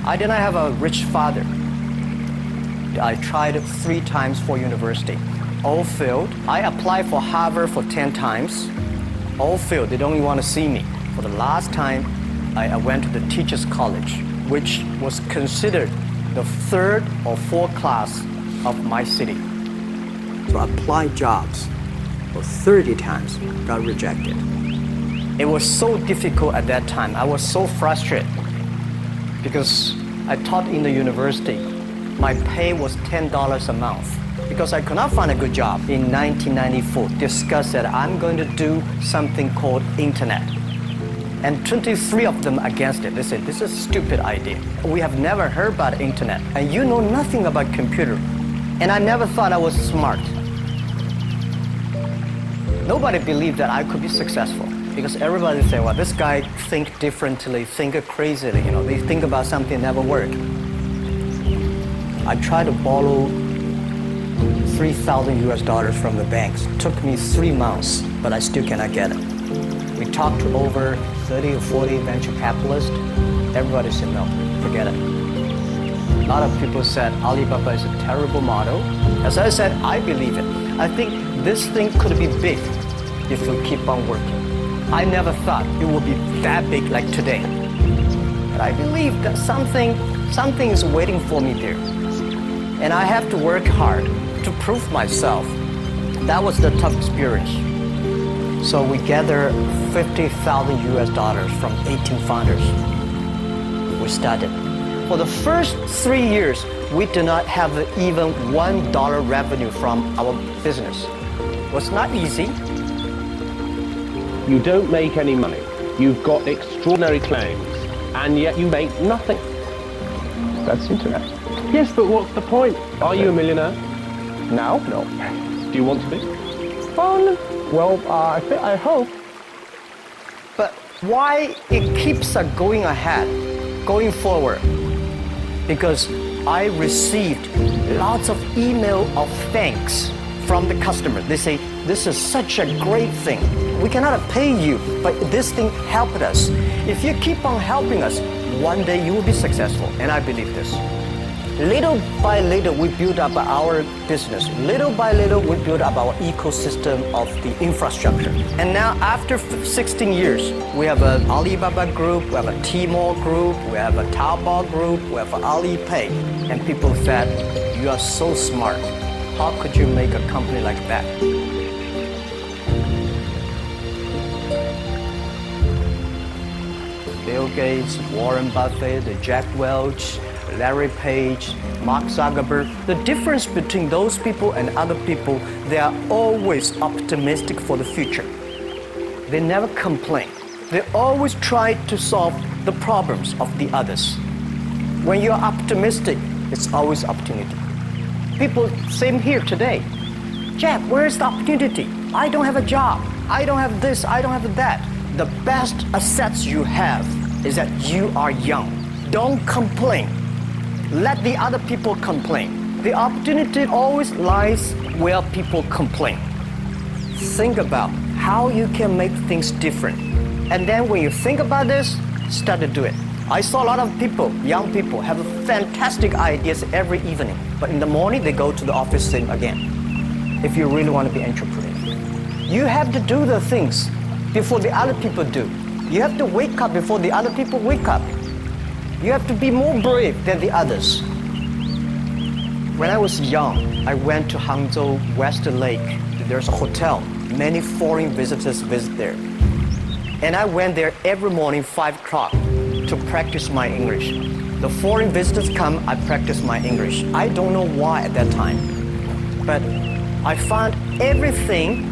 I did not have a rich father. I tried 3 times for university. All failed. I applied for Harvard for 10 times. All failed. They don't even want to see me. For the last time, I went to the teachers' college, which was considered the 3rd or 4th class of my city. So I applied jobs for 30 times, got rejected. It was so difficult at that time. I was so frustrated because I taught in the university. My pay was $10 a month because I could not find a good job. In 1994, discussed that I'm going to do something called internet. And 23 of them against it. They said, this is a stupid idea. We have never heard about internet, and you know nothing about computer. And I never thought I was smart. Nobody believed that I could be successful because everybody said, well, this guy think differently, think crazily, you know, they think about something never work. I tried to borrow $3,000 from the banks. It took me 3 months, but I still cannot get it. We talked to over 30 or 40 venture capitalists. Everybody said, no, forget it. A lot of people said Alibaba is a terrible model. As I said, I believe it. I think this thing could be big if we keep on working. I never thought it would be that big like today. But I believe that something is waiting for me there. And I have to work hard to prove myself. That was the tough experience. So we gathered $50,000 from 18 founders. We started. For the first 3 years, we did not have even $1 revenue from our business. It was not easy. You don't make any money. You've got extraordinary claims, and yet you make nothing. That's interesting. Yes, but what's the point? Are you a millionaire? Now? No. Do you want to be? Well, I hope. But why it keeps going ahead, going forward? Because I received lots of email of thanks from the customer. They say, this is such a great thing. We cannot pay you, but this thing helped us. If you keep on helping us, one day you will be successful, and I believe this. Little by little, we build up our business. Little by little, we build up our ecosystem of the infrastructure. And now, after 16 years, we have an Alibaba group, we have a Tmall group, we have a Taobao group, we have Alipay. And people said, you are so smart. How could you make a company like that? Bill Gates, Warren Buffett, Jack Welch, Larry Page, Mark Zuckerberg. The difference between those people and other people, they are always optimistic for the future. They never complain. They always try to solve the problems of the others. When you're optimistic, it's always opportunity. People, same here today. Jack, where's the opportunity? I don't have a job. I don't have this, I don't have that. The best assets you have is that you are young. Don't complain. Let the other people complain. The opportunity always lies where people complain. Think about how you can make things different. And then when you think about this, start to do it. I saw a lot of people, young people, have fantastic ideas every evening. But in the morning, they go to the office same again. If you really want to be an entrepreneur, you have to do the things before the other people do. You have to wake up before the other people wake up. You have to be more brave than the others. When I was young, I went to Hangzhou West Lake. There's a hotel. Many foreign visitors visit there. And I went there every morning, 5 o'clock, to practice my English. The foreign visitors come, I practice my English. I don't know why at that time, but I found everything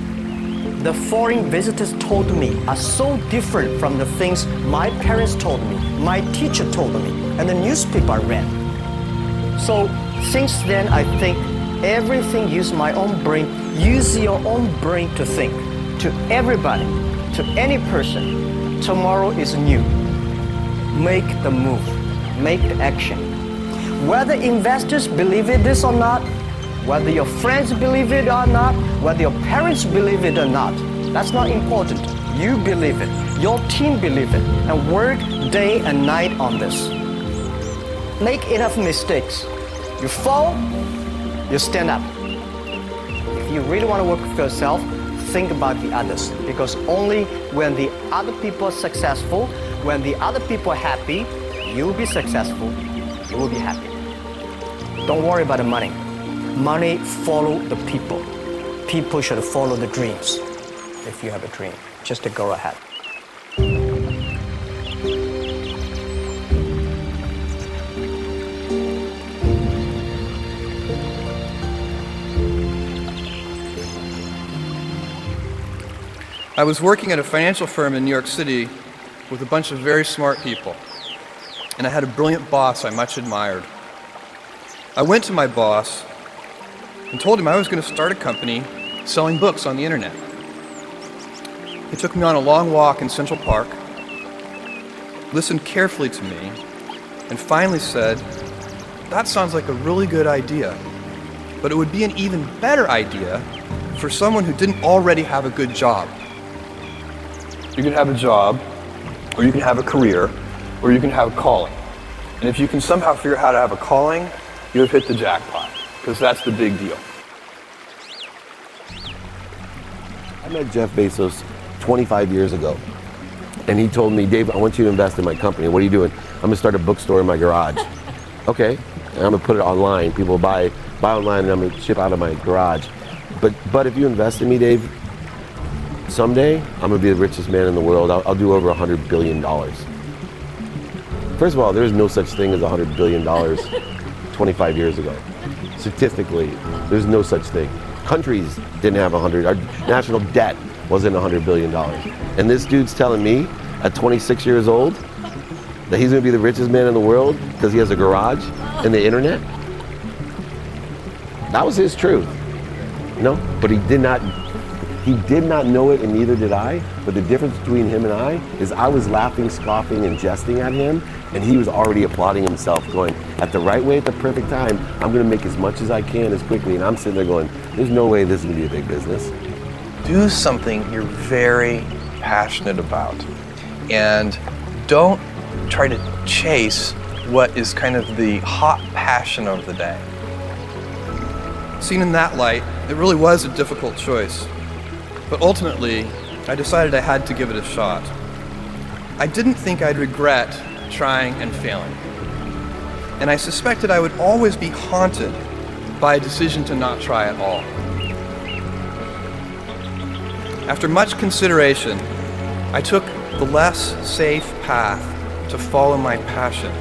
the foreign visitors told me are so different from the things my parents told me, my teacher told me, and the newspaper I read. So since then, I think everything use my own brain. Use your own brain to think. To everybody, to any person, tomorrow is new. Make the move, make the action. Whether investors believe it this or not, whether your friends believe it or not, whether your parents believe it or not, that's not important. You believe it, your team believe it, and work day and night on this. make enough mistakes. You fall, you stand up. If you really want to work for yourself, think about the others, because only when the other people are successful, when the other people are happy, you'll be successful, you will be happy. Don't worry about the money. Money follow the people. People should follow the dreams. If you have a dream, just to go ahead. I was working at a financial firm in New York City with a bunch of very smart people, and I had a brilliant boss I much admired. I went to my boss and told him I was going to start a company selling books on the internet. He took me on a long walk in Central Park, listened carefully to me, and finally said, "That sounds like a really good idea, but it would be an even better idea for someone who didn't already have a good job. You can have a job, or you can have a career, or you can have a calling. And if you can somehow figure out how to have a calling, you have hit the jackpot, because that's the big deal." I met Jeff Bezos 25 years ago, and he told me, "Dave, I want you to invest in my company." "What are you doing?" "I'm gonna start a bookstore in my garage." "Okay, and I'm gonna put it online. People buy online, and I'm gonna ship out of my garage. But if you invest in me, Dave, someday I'm gonna be the richest man in the world. I'll do over $100 billion. First of all, there's no such thing as $100 billion 25 years ago. Statistically, there's no such thing. Countries didn't have 100. Our national debt wasn't $100 billion. And this dude's telling me at 26 years old that he's gonna be the richest man in the world because he has a garage and the internet? That was his truth. No, but he did not know it, and neither did I. But the difference between him and I is I was laughing, scoffing, and jesting at him, and he was already applauding himself, going, at the right way, at the perfect time, I'm gonna make as much as I can as quickly. And I'm sitting there going, there's no way this is gonna be a big business. Do something you're very passionate about, and don't try to chase what is kind of the hot passion of the day. Seen in that light, it really was a difficult choice. But ultimately, I decided I had to give it a shot. I didn't think I'd regret trying and failing. And I suspected I would always be haunted by a decision to not try at all. After much consideration, I took the less safe path to follow my passion,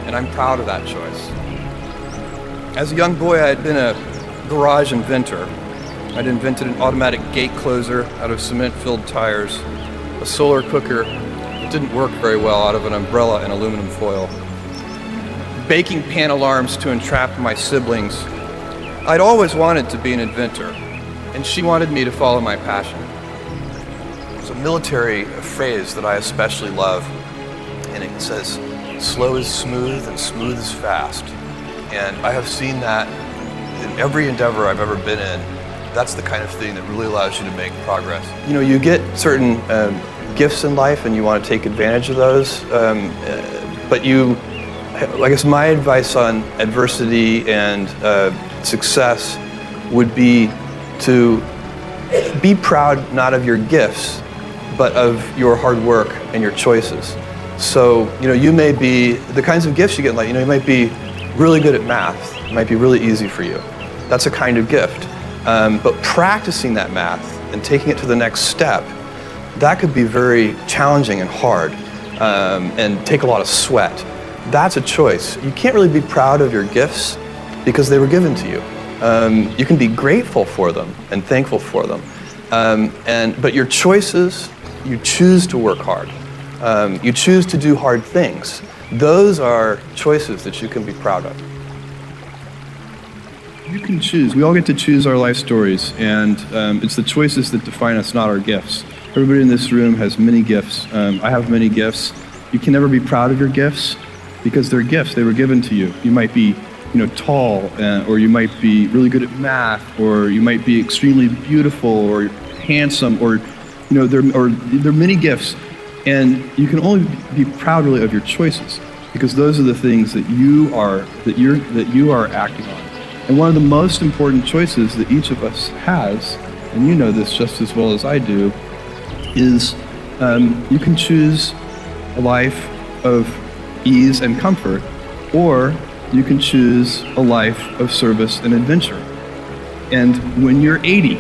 and I'm proud of that choice. As a young boy, I had been a garage inventor. I'd invented an automatic gate closer out of cement-filled tires, a solar cooker that didn't work very well out of an umbrella and aluminum foil, baking pan alarms to entrap my siblings. I'd always wanted to be an inventor, and she wanted me to follow my passion. There's a military phrase that I especially love, and it says, "Slow is smooth and smooth is fast." And I have seen that in every endeavor I've ever been in. That's the kind of thing that really allows you to make progress. You know, you get certain gifts in life and you want to take advantage of those, but I guess my advice on adversity and success would be to be proud not of your gifts, but of your hard work and your choices. So, you know, you may be, the kinds of gifts you get in life, you know, you might be really good at math. It might be really easy for you. That's a kind of gift. But practicing that math and taking it to the next step, that could be very challenging and hard and take a lot of sweat. That's a choice. You can't really be proud of your gifts because they were given to you. You can be grateful for them and thankful for them. But your choices, you choose to work hard. You choose to do hard things. Those are choices that you can be proud of. You can choose. We all get to choose our life stories, and it's the choices that define us, not our gifts. Everybody in this room has many gifts. I have many gifts. You can never be proud of your gifts because they're gifts. They were given to you. You might be, tall, or you might be really good at math, or you might be extremely beautiful or handsome, or there are many gifts, and you can only be proud really of your choices. because those are the things that you are acting on. And one of the most important choices that each of us has, and you know this just as well as I do, is you can choose a life of ease and comfort, or you can choose a life of service and adventure. And when you're 80,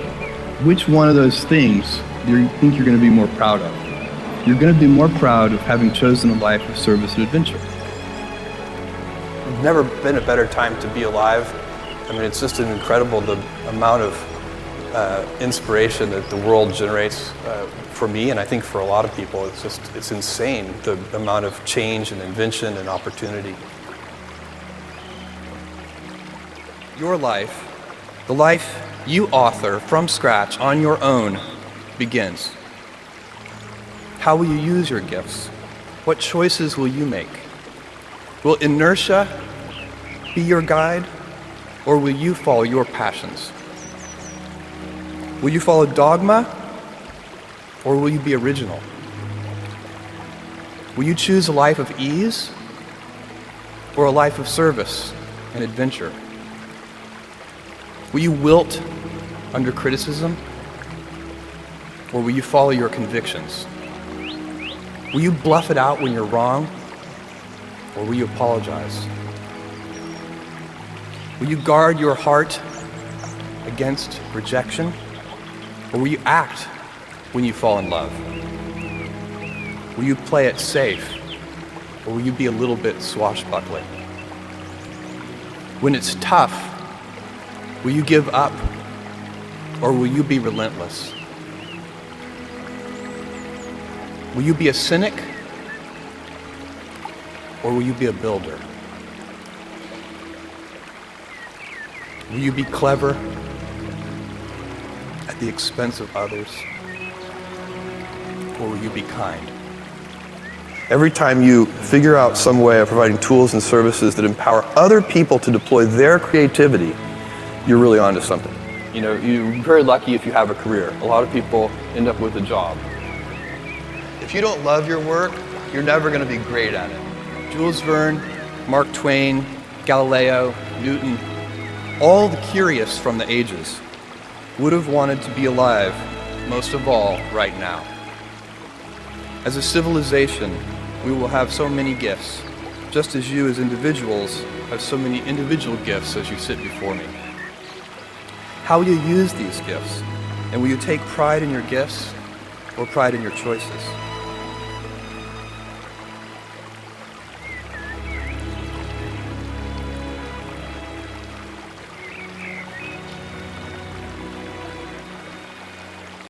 which one of those things do you think you're going to be more proud of? You're going to be more proud of having chosen a life of service and adventure. There's never been a better time to be alive. I mean, it's just incredible the amount of inspiration that the world generates for me, and I think for a lot of people. It's insane, the amount of change and invention and opportunity. Your life, the life you author from scratch on your own, begins. How will you use your gifts? What choices will you make? Will inertia be your guide, or will you follow your passions? Will you follow dogma, or will you be original? Will you choose a life of ease, or a life of service and adventure? Will you wilt under criticism, or will you follow your convictions? Will you bluff it out when you're wrong, or will you apologize? Will you guard your heart against rejection, or will you act when you fall in love? Will you play it safe, or will you be a little bit swashbuckling? When it's tough, will you give up, or will you be relentless? Will you be a cynic, or will you be a builder? Will you be clever at the expense of others, or will you be kind? Every time you figure out some way of providing tools and services that empower other people to deploy their creativity, you're really onto something. You know, you're very lucky if you have a career. A lot of people end up with a job. If you don't love your work, you're never going to be great at it. Jules Verne, Mark Twain, Galileo, Newton, all the curious from the ages would have wanted to be alive, most of all, right now. As a civilization, we will have so many gifts, just as you as individuals have so many individual gifts as you sit before me. How will you use these gifts? And will you take pride in your gifts or pride in your choices?